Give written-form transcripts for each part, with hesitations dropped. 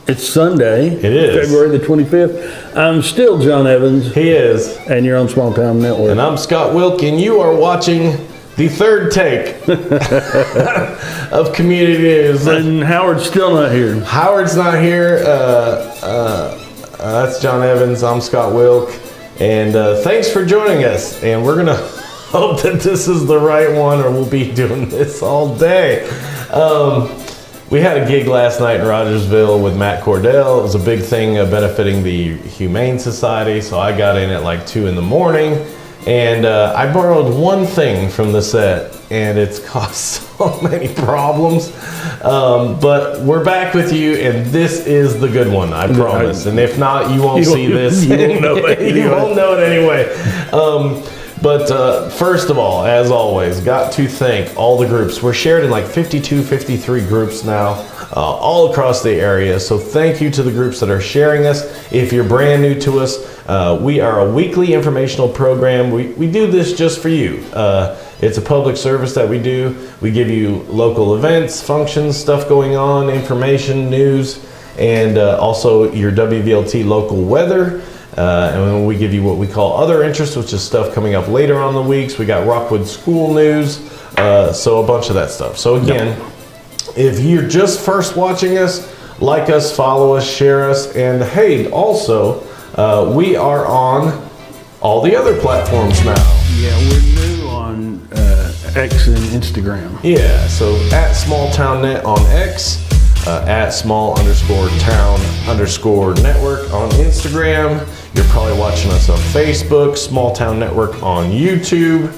It's Sunday. It is. February the 25th. I'm still John Evans. He is. And you're on Small Town Network. And I'm Scott Wilk, and you are watching the third take of Community News. And Howard's still not here. Howard's not here. That's John Evans. I'm Scott Wilk. And thanks for joining us. And we're going to hope that this is the right one, or we'll be doing this all day. We had a gig last night in Rogersville with Matt Cordell. It was a big thing benefiting the Humane Society. So I got in at like 2 in the morning. And I borrowed one thing from the set, and it's caused so many problems. But we're back with you, and this is the good one, I promise. And if not, you won't see this. You won't know it anyway. You won't know it anyway. But first of all, as always, got to thank all the groups. We're shared in like 52, 53 groups now, all across the area. So thank you to the groups that are sharing us. If you're brand new to us, we are a weekly informational program. We do this just for you. It's a public service that we do. We give you local events, functions, stuff going on, information, news, and also your WVLT local weather. And then we give you what we call other interests, which is stuff coming up later on the weeks. We got Rockwood school news, so a bunch of that stuff. So again, if you're just first watching us, like us, follow us, share us, and hey, also, we are on all the other platforms now. Yeah, we're new on X and Instagram. Yeah, so at Small Town Net on X, at small_town_network on Instagram. You're probably watching us on Facebook, Small Town Network on YouTube.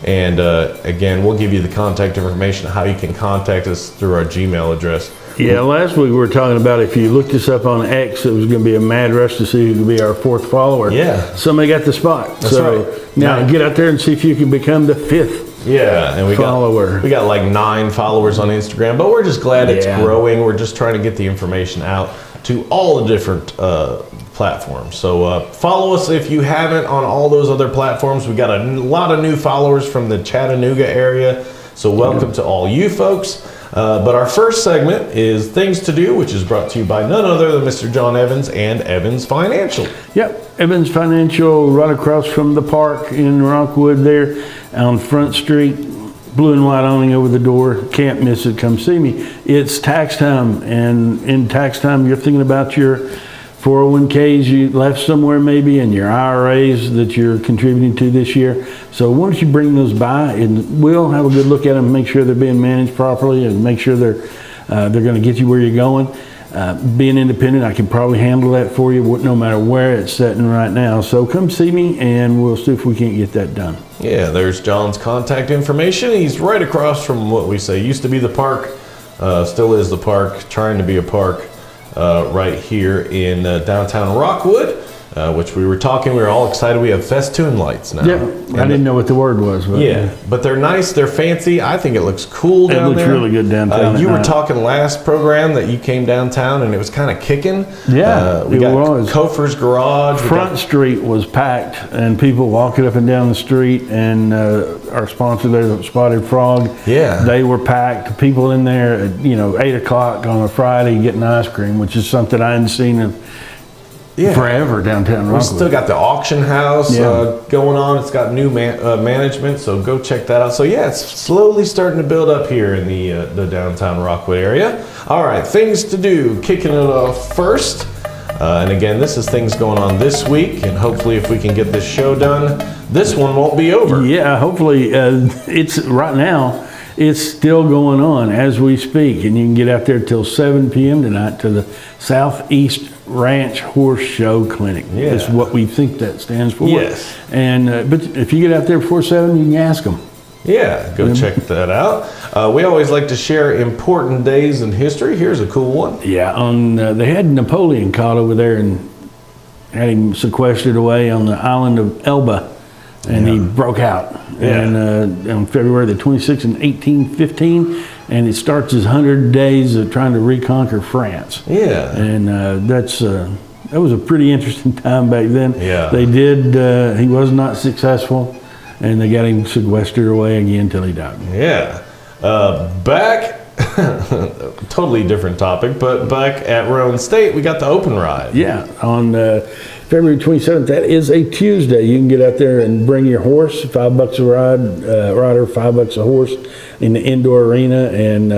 And again, we'll give you the contact information, how you can contact us through our Gmail address. Yeah, last week we were talking about if you looked us up on X, it was going to be a mad rush to see who could be our 4th follower. Yeah. Somebody got the spot. That's right. Now get out there and see if you can become the 5th. Yeah, and we follower. got like 9 followers on Instagram, but we're just glad it's growing. We're just trying to get the information out to all the different platforms. So follow us if you haven't on all those other platforms. We got a lot of new followers from the Chattanooga area, so welcome to all you folks. But our first segment is Things to Do, which is brought to you by none other than Mr. John Evans and Evans Financial. Yep, Evans Financial, right across from the park in Rockwood there on Front Street. Blue and white awning over the door. Can't miss it. Come see me. It's tax time, and in tax time, you're thinking about your 401ks you left somewhere maybe, and your IRAs that you're contributing to this year. So why don't you bring those by, and we'll have a good look at them, make sure they're being managed properly, and make sure they're going to get you where you're going. Being independent, I can probably handle that for you, no matter where it's sitting right now. So come see me, and we'll see if we can't get that done. Yeah, there's John's contact information. He's right across from what we say used to be the park, still is the park, trying to be a park, right here in downtown Rockwood, which we were all excited. We have festoon lights now. Yeah, I didn't know what the word was. But but they're nice, they're fancy. I think it looks cool down there. It looks really good downtown. You were talking last program that you came downtown and it was kind of kicking. Yeah, we got Kofer's Garage. Front Street was packed, and people walking up and down the street, and our sponsor there, Spotted Frog, they were packed. People in there at 8 o'clock on a Friday getting ice cream, which is something I hadn't seen forever downtown Rockwood. We still got the auction house going on. It's got new management, so go check that out. So yeah, it's slowly starting to build up here in the downtown Rockwood area. All right, things to do. Kicking it off first. And again, this is things going on this week, and hopefully if we can get this show done, this one won't be over. Yeah, hopefully. It's right now, it's still going on as we speak, and you can get out there till 7 p.m. tonight to the Southeast Ranch Horse Show Clinic. That's what we think that stands for. Yes. And but if you get out there before 7, you can ask them. Yeah, go check that out. We always like to share important days in history. Here's a cool one. Yeah, they had Napoleon caught over there and had him sequestered away on the island of Elba, and he broke out. And on February the 26th in 1815, and it starts his 100 days of trying to reconquer France. Yeah. And that was a pretty interesting time back then. Yeah. They did, he was not successful, and they got him sequestered away again until he died. Yeah. Back totally different topic, but back at Rowan State, we got the open ride. Yeah, on February 27th, that is a Tuesday. You can get out there and bring your horse, $5 a rider, $5 a horse in the indoor arena. And,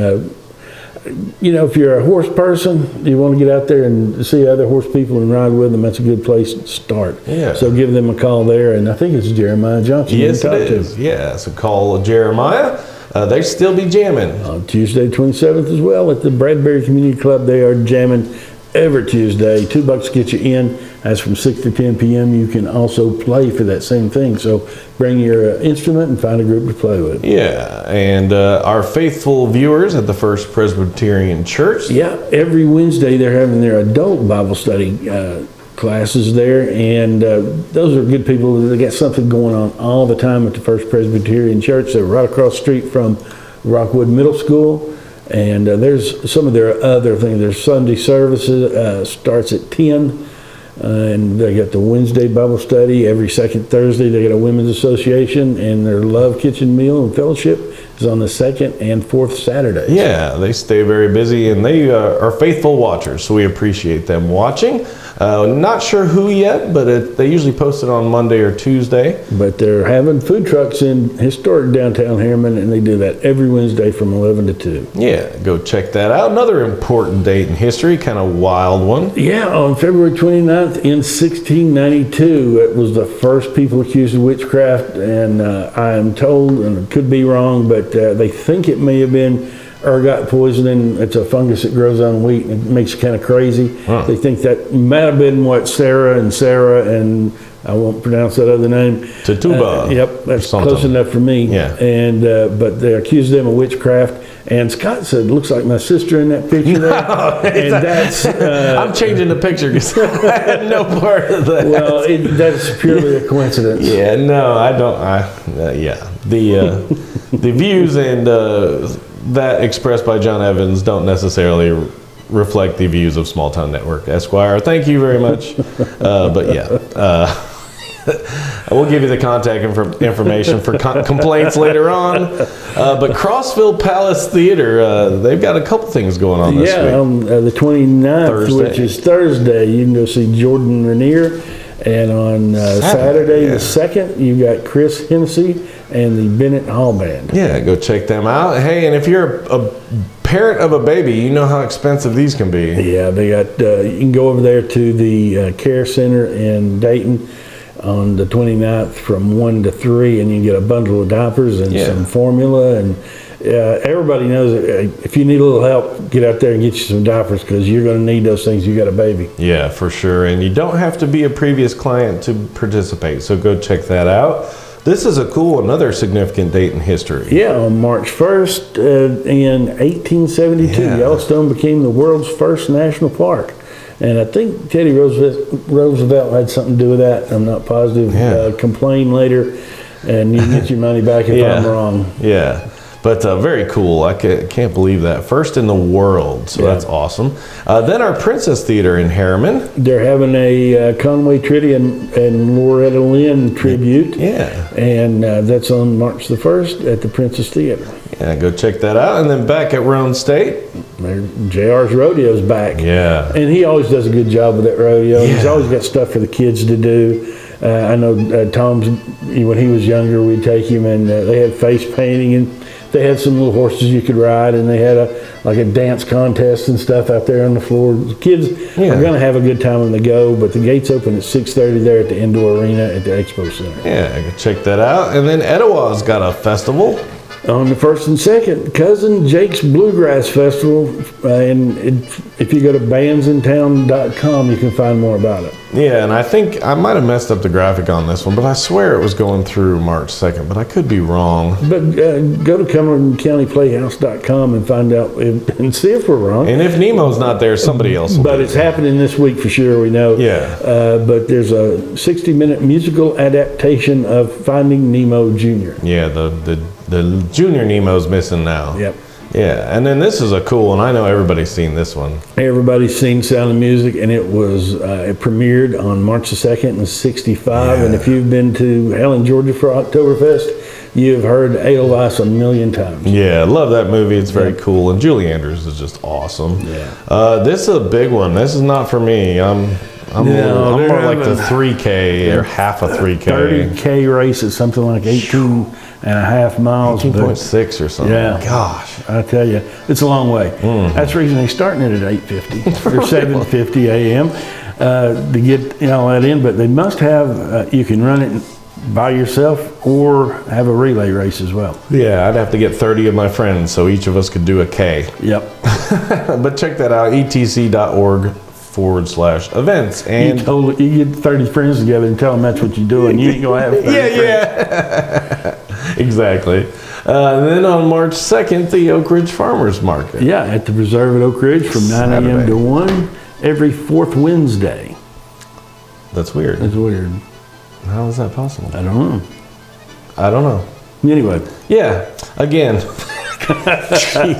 if you're a horse person, you want to get out there and see other horse people and ride with them, that's a good place to start. Yeah. So give them a call there, and I think it's Jeremiah Johnson. Yes, it is. Yeah, so call Jeremiah. They still be jamming. On Tuesday, 27th as well, at the Bradbury Community Club, they are jamming every Tuesday. $2 get you in. That's from 6 to 10 p.m. You can also play for that same thing. So bring your instrument and find a group to play with. Yeah, and our faithful viewers at the First Presbyterian Church. Yeah, every Wednesday they're having their adult Bible study classes there, and those are good people. They got something going on all the time at the First Presbyterian Church. They're right across the street from Rockwood Middle School, and there's some of their other things. Their Sunday services starts at 10, and they got the Wednesday Bible study every second Thursday. They got a women's association, and their Love Kitchen Meal and Fellowship is on the second and fourth Saturdays. Yeah, they stay very busy, and they are faithful watchers, so we appreciate them watching. Not sure who yet, but they usually post it on Monday or Tuesday. But they're having food trucks in historic downtown Harriman, and they do that every Wednesday from 11 to 2. Yeah, go check that out. Another important date in history, kind of wild one. Yeah, on February 29th in 1692, it was the first people accused of witchcraft, and I am told, and it could be wrong, but they think it may have been ergot poisoning. It's a fungus that grows on wheat, and it makes you kind of crazy. Huh. They think that might have been what Sarah and I won't pronounce that other name. Tituba. Yep, that's something. close enough for me. Yeah. And but they accused them of witchcraft. And Scott said, "Looks like my sister in that picture there." And that's I'm changing the picture because I had no part of that. well, that's purely a coincidence. Yeah, no, I don't. The views and that expressed by John Evans don't necessarily reflect the views of Small Town Network Esquire. Thank you very much. But yeah, we'll give you the contact information for complaints later on. But Crossville Palace Theater, they've got a couple things going on this week. On the 29th, Thursday. which is Thursday, you can go see Jordan Rainier. And on Saturday yeah. the 2nd, you got Chris Hennessy and the Bennett Hall Band. Yeah, go check them out. Hey, and if you're a parent of a baby, you know how expensive these can be. Yeah, they got. You can go over there to the Care Center in Dayton on the 29th from 1 to 3, and you can get a bundle of diapers and some formula. And everybody knows that if you need a little help, get out there and get you some diapers, because you're going to need those things. You got a baby. Yeah, for sure. And you don't have to be a previous client to participate, so go check that out. This is another significant date in history. Yeah, on March 1st in 1872, Yellowstone became the world's first national park. And I think Teddy Roosevelt had something to do with that. I'm not positive. Yeah. Complain later, and you can get your money back if I'm wrong. Yeah. But very cool. I can't believe that. First in the world, so that's awesome. Then our Princess Theater in Harriman. They're having a Conway Twitty and Loretta Lynn tribute. Yeah. And that's on March the 1st at the Princess Theater. Yeah, go check that out. And then back at Roan State. JR's Rodeo's back. Yeah. And he always does a good job with that rodeo. He's always got stuff for the kids to do. I know Tom's, when he was younger, we'd take him, and they had face painting, and they had some little horses you could ride, and they had a dance contest and stuff out there on the floor. The kids are going to have a good time when they go, but the gates open at 6:30 there at the indoor arena at the Expo Center. Yeah, go check that out. And then Etowah's got a festival. On the 1st and 2nd, Cousin Jake's Bluegrass Festival, and if you go to bandsintown.com, you can find more about it. Yeah, and I think I might have messed up the graphic on this one, but I swear it was going through March 2nd, but I could be wrong. But go to CumberlandCountyPlayhouse.com and find out and see if we're wrong. And if Nemo's not there, somebody else will. But it's happening this week for sure, we know. Yeah. But there's a 60-minute musical adaptation of Finding Nemo Jr. Yeah, the Junior Nemo's missing now. Yep. Yeah, and then this is a cool one. I know everybody's seen this one. Everybody's seen Sound of Music, and it premiered on March the 2nd in '65. Yeah. And if you've been to Helen, Georgia for Oktoberfest, you've heard Edelweiss a million times. Yeah, love that movie. It's very cool, and Julie Andrews is just awesome. Yeah. This is a big one. This is not for me. I'm No, they're more like the having- 3K or half a 3K. 30K race is something like 18.5 miles. but 18.6 or something. Yeah. Gosh. I tell you, it's a long way. That's the reason they're starting it at 8:50 or 7:50 a.m. To get all that in. But they must have. You can run it by yourself or have a relay race as well. Yeah, I'd have to get 30 of my friends so each of us could do a K. Yep. But check that out, etc.org/events. And You get 30 friends together and tell them that's what you're doing. You ain't gonna have 30 friends. yeah. Exactly. Then on March 2nd, the Oak Ridge Farmers Market. Yeah, at the Preserve at Oak Ridge from 9 a.m. Saturday. to 1 every fourth Wednesday. That's weird. That's weird. How is that possible? I don't know. I don't know. Anyway, Yeah, again. Jeez.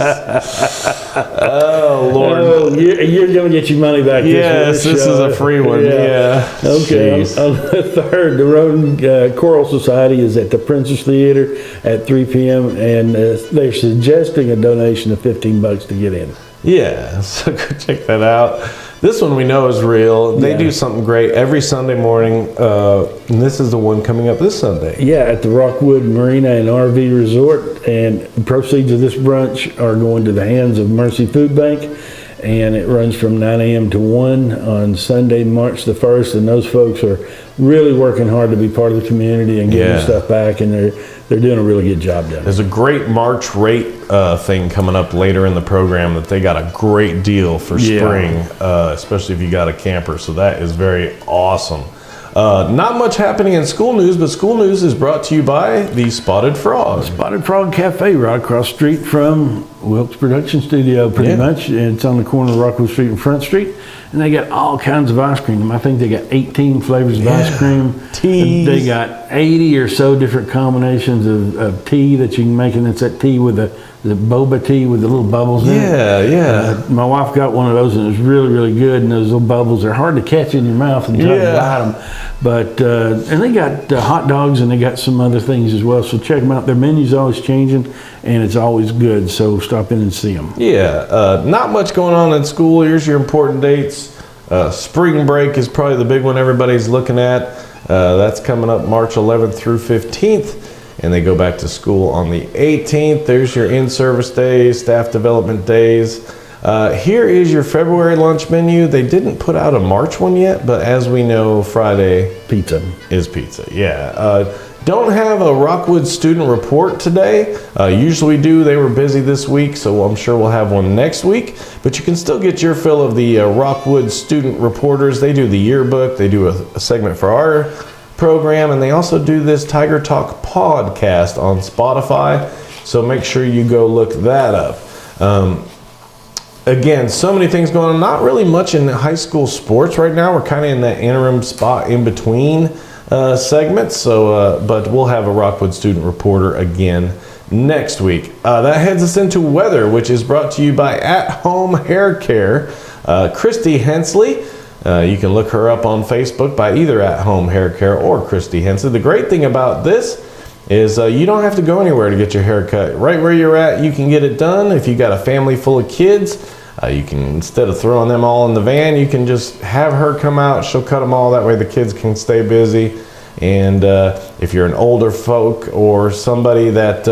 Oh, Lord. oh, you're going to get your money back. Yes, this is a free one. Yeah. Okay. Jeez. On the 3rd, the Roden Choral Society is at the Princess Theater at 3 p.m. and they're suggesting a donation of $15 to get in. Yeah, so go check that out. This one we know is real. They Yeah. do something great every Sunday morning. And this is the one coming up this Sunday. Yeah, at the Rockwood Marina and RV Resort, and proceeds of this brunch are going to the hands of Mercy Food Bank, and it runs from 9 a.m. to 1 on Sunday, March the 1st, and those folks are really working hard to be part of the community and getting Yeah. stuff back, and they're doing a really good job down there. There's a great March rate thing coming up later in the program that they got a great deal for Yeah. spring, especially if you got a camper. So that is very awesome. Not much happening in school news, but school news is brought to you by the Spotted Frog. Spotted Frog Cafe right across the street from Wilkes Production Studio, pretty Yeah. much. It's on the corner of Rockwood Street and Front Street. And they got all kinds of ice cream. I think they got 18 flavors of ice cream. Teas. They got 80 or so different combinations of tea that you can make. And it's that tea with the boba tea with the little bubbles in it. Yeah, yeah. My wife got one of those and it was really, really good. And those little bubbles are hard to catch in your mouth and try Yeah. to bite them. But, and they got hot dogs and they got some other things as well. So check them out. Their menu's always changing and it's always good. So stop in and see them. Yeah, not much going on in school. Here's your important dates. Spring break is probably the big one everybody's looking at. That's coming up March 11th through 15th, and they go back to school on the 18th. There's your in-service days, staff development days. Here is your February lunch menu. They didn't put out a March one yet, but as we know, Friday Pizza. is pizza. Yeah. Don't have a Rockwood student report today. Usually we do. They were busy this week, so I'm sure we'll have one next week. But you can still get your fill of the Rockwood student reporters. They do the yearbook. They do a segment for our program, and they also do this Tiger Talk podcast on Spotify. So make sure you go look that up. Again, so many things going on. Not really much in high school sports right now. We're kind of in that interim spot in between segments. So, but we'll have a Rockwood student reporter again next week. That heads us into weather, which is brought to you by At Home Hair Care. Christy Hensley. You can look her up on Facebook by either At Home Hair Care or Christy Hensley. The great thing about this is you don't have to go anywhere to get your hair cut. Right where you're at, you can get it done. If you got a family full of kids, you can, instead of throwing them all in the van, you can just have her come out. She'll cut them all. That way the kids can stay busy. And if you're an older folk or somebody that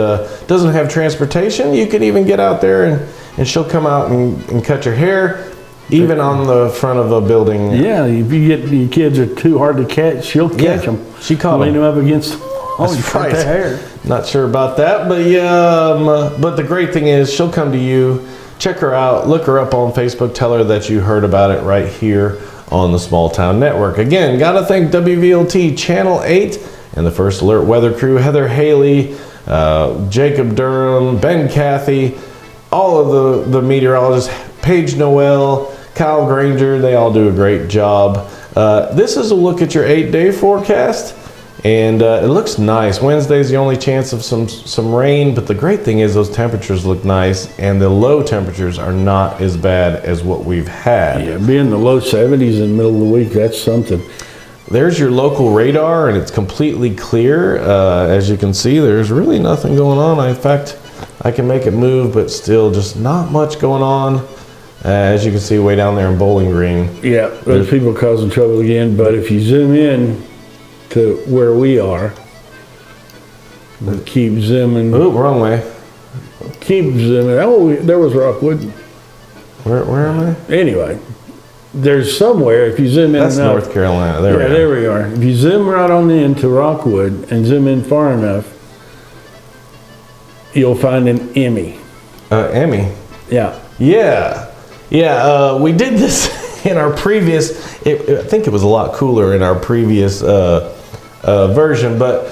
doesn't have transportation, you can even get out there and she'll come out and cut your hair, even on the front of a building. Yeah, if you get your kids are too hard to catch, she'll catch them. She caught Lean them. them up against. Oh, you cut right. their hair. Not sure about that, but yeah. But the great thing is she'll come to you. Check her out. Look her up on Facebook. Tell her that you heard about it right here on the Small Town Network. Again, got to thank WVLT Channel 8 and the First Alert Weather Crew, Heather Haley, Jacob Durham, Ben Cathy, all of the meteorologists, Paige Noel, Kyle Granger. They all do a great job. This is a look at your 8-day forecast. And it looks nice. Wednesday's the only chance of some rain, but the great thing is those temperatures look nice, and the low temperatures are not as bad as what we've had. Yeah, being in the low 70s in the middle of the week, that's something. there's your local radar, and it's completely clear. As you can see, there's really nothing going on. In fact, I can make it move, but still just not much going on. As you can see way down there in Bowling Green. Yeah, there's people causing trouble again, but if you zoom in to where we are, keep zooming. Oh, wrong way. Keep zooming. Oh, there was Rockwood. Where am I? Anyway, there's somewhere, if you zoom in That's enough. North Carolina. There we Yeah, go. there we are. If you zoom right on in to Rockwood and zoom in far enough, you'll find an Emmy. Emmy. Yeah. Yeah, we did this in our previous, I think it was a lot cooler in our previous version, but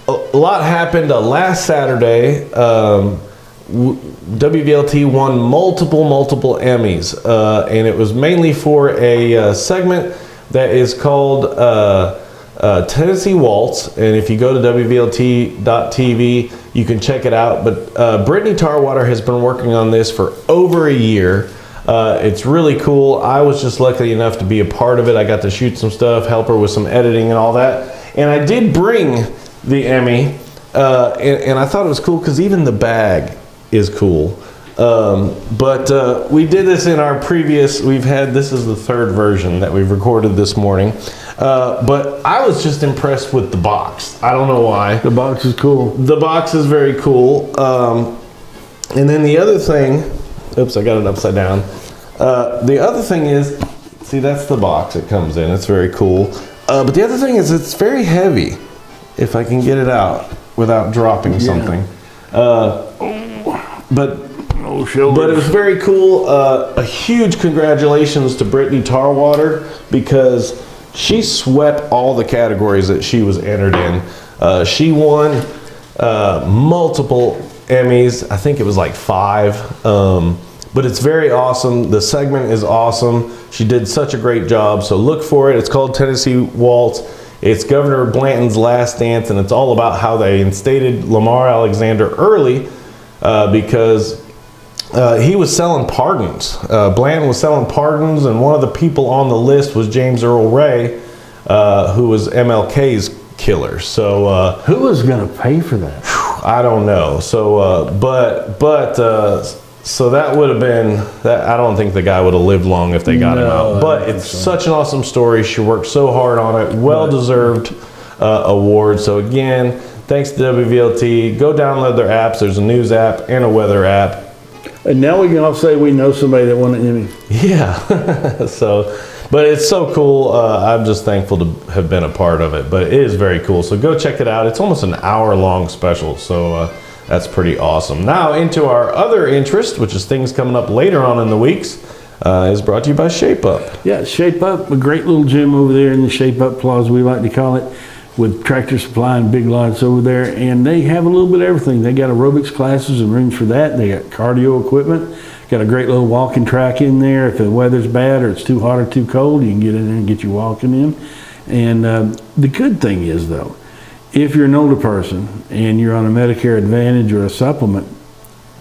a lot happened last Saturday. WVLT won multiple Emmys, and it was mainly for a segment that is called Tennessee Waltz, and if you go to WVLT.tv, you can check it out. But Brittany Tarwater has been working on this for over a year. It's really cool. I was just lucky enough to be a part of it. I got to shoot some stuff, help her with some editing and all that. And I did bring the Emmy, and I thought it was cool because even the bag is cool. But we did this in our previous, this is the third version that we've recorded this morning. But I was just impressed with the box. I don't know why. The box is cool. The box is very cool. And then the other thing, oops, I got it upside down. The other thing is, see, that's the box it comes in. It's very cool. But the other thing is it's very heavy, if I can get it out without dropping something. But it was very cool. A huge congratulations to Brittany Tarwater because she swept all the categories that she was entered in. She won multiple Emmys. I think it was like 5. But it's very awesome. The segment is awesome. She did such a great job. So look for it. It's called Tennessee Waltz. It's Governor Blanton's last dance, and it's all about how they instated Lamar Alexander early because he was selling pardons. Blanton was selling pardons, and one of the people on the list was James Earl Ray, who was MLK's killer. So who was going to pay for that? I don't know. So, so that would have been that. I don't think the guy would have lived long if they got him out. But it's such an awesome story. She worked so hard on it. Well-deserved award. So again, thanks to WVLT. Go download their apps. There's a news app and a weather app. And now we can all say we know somebody that won an Emmy. Yeah. So, but it's so cool. I'm just thankful to have been a part of it. But it is very cool. So go check it out. It's almost an hour-long special. So that's pretty awesome. Now into our other interest, which is things coming up later on in the weeks, is brought to you by Shape Up. Yeah, Shape Up, a great little gym over there in the Shape Up Plaza, we like to call it, with Tractor Supply and Big Lots over there. And they have a little bit of everything. They got aerobics classes and rooms for that. They got cardio equipment. Got a great little walking track in there. If the weather's bad or it's too hot or too cold, you can get in there and get you walking in. And the good thing is, though, if you're an older person and you're on a Medicare Advantage or a supplement,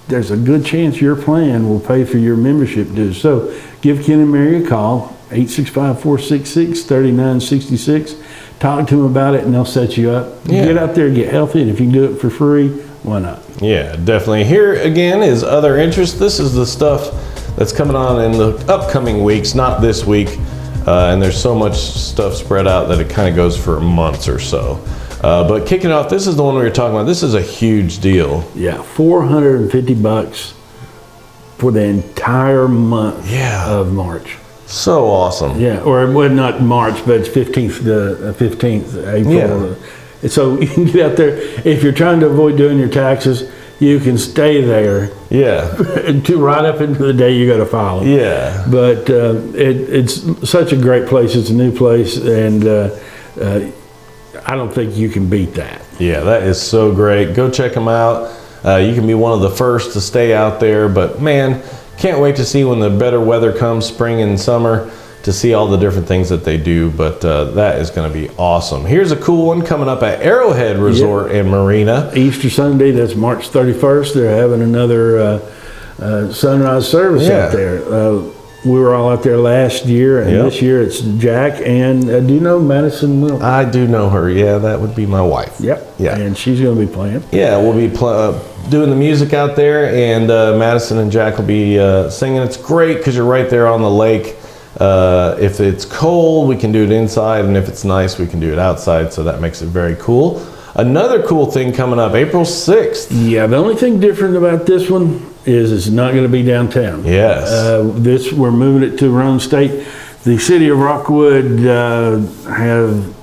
there's a good chance your plan will pay for your membership dues. So give Ken and Mary a call, 865-466-3966. Talk to them about it and they'll set you up. Yeah. Get out there and get healthy, and if you can do it for free, why not? Yeah, definitely. Here again is other interest. This is the stuff that's coming on in the upcoming weeks, not this week. And there's so much stuff spread out that it kind of goes for months or so. But kicking off, this is the one we were talking about. This is a huge deal. Yeah, $450 for the entire month of March. So awesome. Yeah, or well, not March, but it's 15th to 15th April. Yeah. So you can get out there. If you're trying to avoid doing your taxes, you can stay there. Yeah. Right up into the day you got to file them. Yeah. But it's such a great place. It's a new place, and I don't think you can beat that. Yeah, that is so great. Go check them out. You can be one of the first to stay out there, but man, can't wait to see when the better weather comes, spring and summer, to see all the different things that they do. But that is going to be awesome. Here's a cool one coming up at Arrowhead Resort and Marina. Easter Sunday, that's March 31st. They're having another sunrise service out there. we were all out there last year, and Yep. this year it's Jack and do you know Madison Will? I do know her. Yeah, that would be my wife. Yep. Yeah. And she's going to be playing. Yeah, we'll be doing the music out there, and Madison and Jack will be singing. It's great because you're right there on the lake. If it's cold, we can do it inside, and if it's nice, we can do it outside, so that makes it very cool. Another cool thing coming up, April 6th. Yeah, the only thing different about this one is it's not going to be downtown. Yes. We're moving it to Roan State. The city of Rockwood have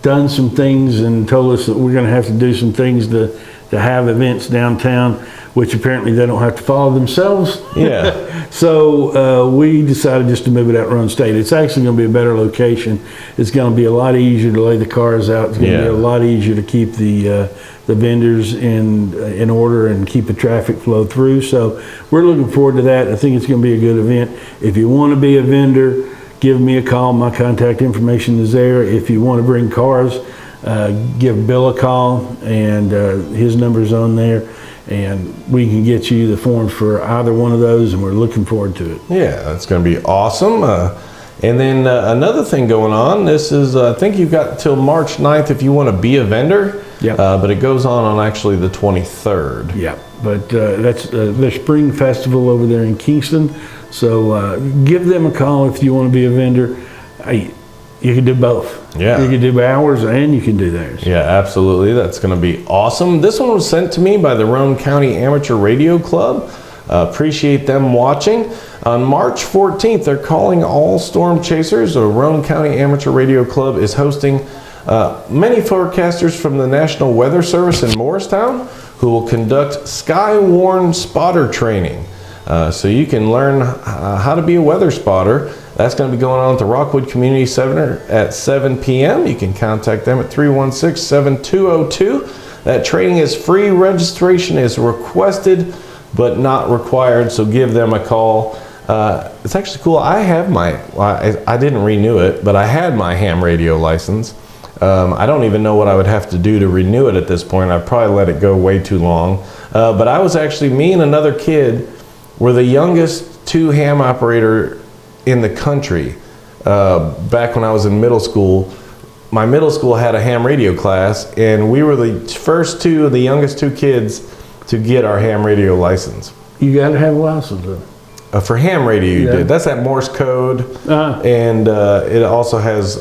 done some things and told us that we're going to have to do some things to have events downtown, which apparently they don't have to follow themselves. Yeah. So we decided just to move it out Roan State. It's actually going to be a better location. It's going to be a lot easier to lay the cars out. It's going to be a lot easier to keep the vendors in order and keep the traffic flow through. So we're looking forward to that. I think it's going to be a good event. If you want to be a vendor, give me a call. My contact information is there. If you want to bring cars, give Bill a call, and his number's on there, and we can get you the forms for either one of those, and we're looking forward to it. Yeah, that's going to be awesome. And then another thing going on, this is, I think you've got till March 9th if you want to be a vendor. Yep. But it goes on actually the 23rd. Yeah, but that's the Spring Festival over there in Kingston. So give them a call if you want to be a vendor. Hey, you can do both. Yeah. You can do ours and you can do theirs. Yeah, absolutely. That's going to be awesome. This one was sent to me by the Roan County Amateur Radio Club. Appreciate them watching. On March 14th, they're calling all storm chasers. The Roan County Amateur Radio Club is hosting many forecasters from the National Weather Service in Morristown who will conduct Skywarn spotter training. So you can learn how to be a weather spotter. That's going to be going on at the Rockwood Community Center at 7 p.m. You can contact them at 316-7202. That training is free. Registration is requested but not required, so give them a call. It's actually cool. I didn't renew it, but I had my ham radio license. I don't even know what I would have to do to renew it at this point. I'd probably let it go way too long. But I was actually, me and another kid were the youngest two ham operator in the country. Back when I was in middle school, my middle school had a ham radio class, and we were the youngest two kids to get our ham radio license. You got to have a license though. For ham radio, you did. That's that Morse code, and it also has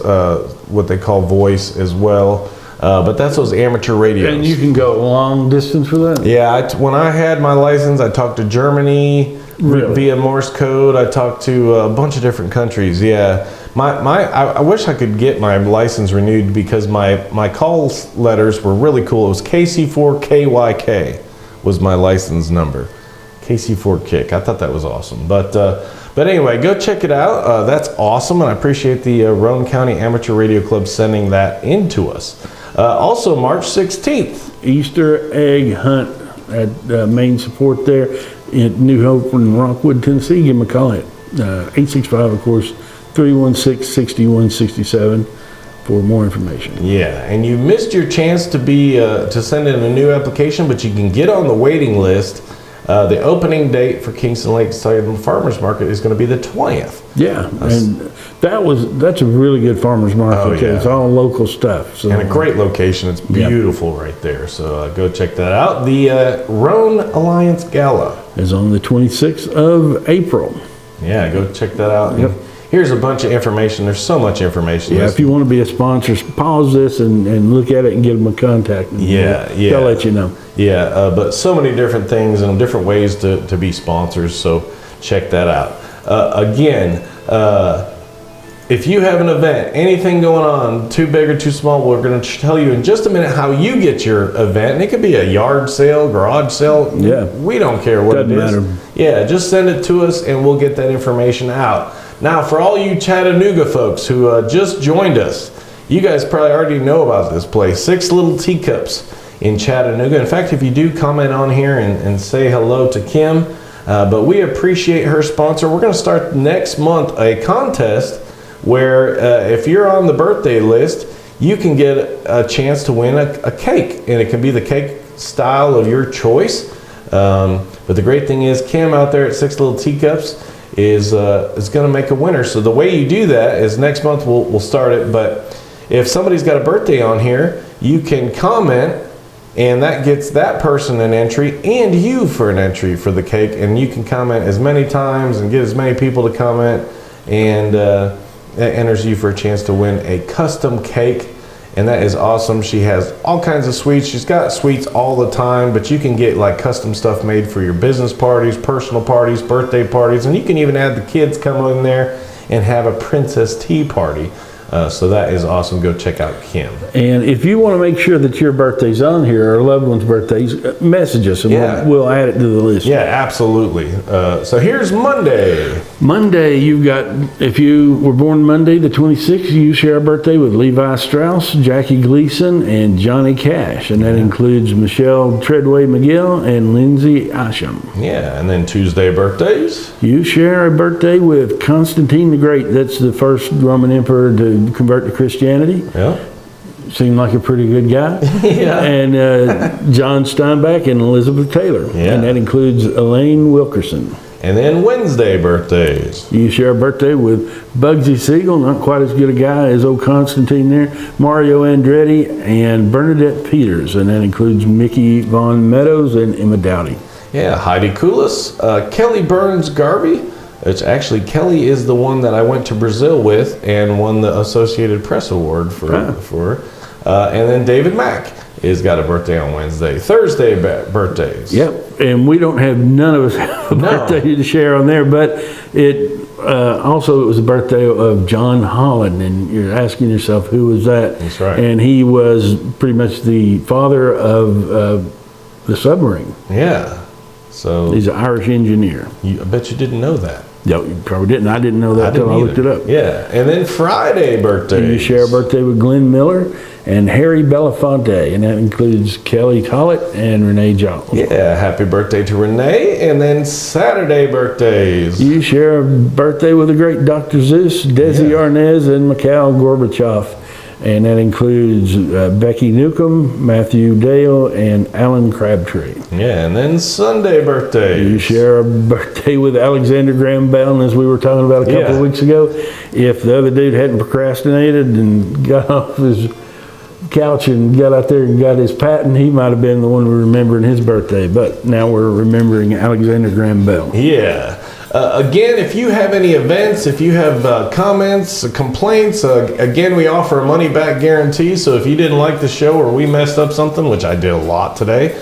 what they call voice as well. But that's those amateur radios. And you can go long distance for that? Yeah, when I had my license, I talked to Germany via Morse code. I talked to a bunch of different countries. Yeah, I wish I could get my license renewed because my call letters were really cool. It was KC4KYK was my license number. KC4 Kick. I thought that was awesome. But anyway, go check it out. That's awesome, and I appreciate the Roan County Amateur Radio Club sending that in to us. Also, March 16th. Easter egg hunt at main support there in New Hope in Rockwood, Tennessee. Give them a call at 865, of course, 316-6167 for more information. Yeah, and you missed your chance to send in a new application, but you can get on the waiting list. The opening date for Kingston Lakeside Farmers Market is going to be the 20th. Yeah, and that's a really good farmers market. Oh, yeah. It's all local stuff. So. And a great location. It's beautiful right there. So go check that out. The Roan Alliance Gala is on the 26th of April. Yeah, go check that out. Yep. Here's a bunch of information. There's so much information. Yeah, if you want to be a sponsor, pause this and look at it and give them a contact. Yeah. They'll let you know. Yeah, but so many different things and different ways to be sponsors, so check that out. Again, if you have an event, anything going on, too big or too small, we're going to tell you in just a minute how you get your event. And it could be a yard sale, garage sale. Yeah. We don't care what Doesn't it is. matter. Yeah, just send it to us and we'll get that information out. Now, for all you Chattanooga folks who just joined us, you guys probably already know about this place, Six Little Teacups in Chattanooga. In fact, if you do comment on here and say hello to Kim, but we appreciate her sponsor. We're going to start next month a contest where if you're on the birthday list, you can get a chance to win a cake, and it can be the cake style of your choice. But the great thing is Kim out there at Six Little Teacups is going to make a winner. So the way you do that is next month we'll start it. But if somebody's got a birthday on here, you can comment, and that gets that person an entry and you for an entry for the cake. And you can comment as many times and get as many people to comment, and that enters you for a chance to win a custom cake. And that is awesome. She has all kinds of sweets. She's got sweets all the time, but you can get like custom stuff made for your business parties, personal parties, birthday parties, and you can even have the kids come in there and have a princess tea party. So that is awesome. Go check out Kim. And if you want to make sure that your birthday's on here, or a loved one's birthdays, message us and we'll add it to the list. Yeah, absolutely. So here's Monday. Monday, you've got, if you were born Monday the 26th, you share a birthday with Levi Strauss, Jackie Gleason, and Johnny Cash. And that includes Michelle Treadway McGill and Lindsay Isham. Yeah, and then Tuesday birthdays. You share a birthday with Constantine the Great. That's the first Roman emperor to convert to Christianity. Yeah. Seemed like a pretty good guy. Yeah. And John Steinbeck and Elizabeth Taylor. Yeah. And that includes Elaine Wilkerson. And then Wednesday birthdays. You share a birthday with Bugsy Siegel, not quite as good a guy as old Constantine there, Mario Andretti, and Bernadette Peters. And that includes Mickey Von Meadows and Emma Dowdy. Yeah, Heidi Koulis, Kelly Burns Garvey. Which actually, Kelly is the one that I went to Brazil with and won the Associated Press Award for. And then David Mack has got a birthday on Wednesday. Thursday birthdays. Yep, and we don't have, none of us have a birthday to share on there, but it also it was the birthday of John Holland, and you're asking yourself, who was that? That's right. And he was pretty much the father of the submarine. Yeah. So he's an Irish engineer. I bet you didn't know that. No, you probably didn't. I didn't know that until I looked it up. Yeah, and then Friday birthdays. You share a birthday with Glenn Miller and Harry Belafonte, and that includes Kelly Tollett and Renee Jones. Yeah, happy birthday to Renee. And then Saturday birthdays. You share a birthday with the great Dr. Zeus, Desi Arnaz, and Mikhail Gorbachev. And that includes Becky Newcomb, Matthew Dale, and Alan Crabtree. Yeah, and then Sunday birthdays. You share a birthday with Alexander Graham Bell, and as we were talking about a couple of weeks ago, if the other dude hadn't procrastinated and got off his couch and got out there and got his patent, he might have been the one remembering his birthday. But now we're remembering Alexander Graham Bell. Yeah. Again, if you have any events, if you have comments, complaints, again, we offer a money-back guarantee. So if you didn't like the show or we messed up something, which I did a lot today,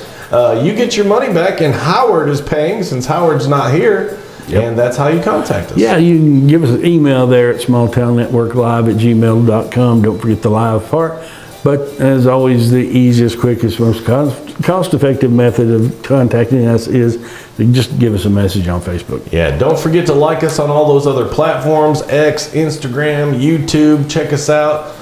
you get your money back, and Howard is paying since Howard's not here. Yep. And that's how you contact us. Yeah, you can give us an email there at smalltownnetworklive@gmail.com. Don't forget the live part. But as always, the easiest, quickest, most cost-effective method of contacting us is to just give us a message on Facebook. Yeah, don't forget to like us on all those other platforms, X, Instagram, YouTube. Check us out.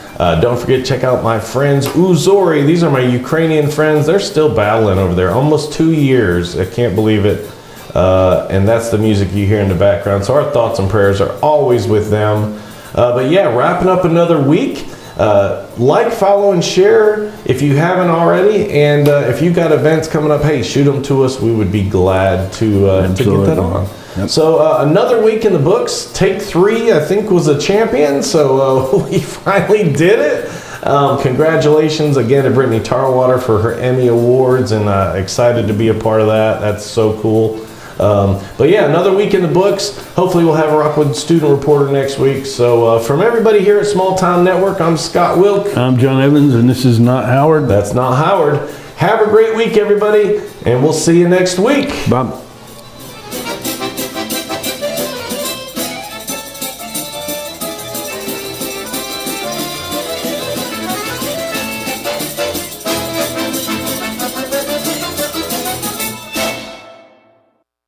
Don't forget to check out my friends Uzori. These are my Ukrainian friends. They're still battling over there. Almost 2 years. I can't believe it. And that's the music you hear in the background. So our thoughts and prayers are always with them. But yeah, wrapping up another week. Like, follow, and share if you haven't already. And if you got events coming up, hey, shoot them to us. We would be glad to get that on. Yep. So another week in the books. Take 3, I think, was a champion. So we finally did it. Congratulations again to Brittany Tarwater for her Emmy Awards, and excited to be a part of that. That's so cool. But yeah, another week in the books. Hopefully we'll have a Rockwood student reporter next week. So from everybody here at Small Town Network, I'm Scott Wilk. I'm John Evans, and this is Not Howard. That's Not Howard. Have a great week, everybody, and we'll see you next week. Bye.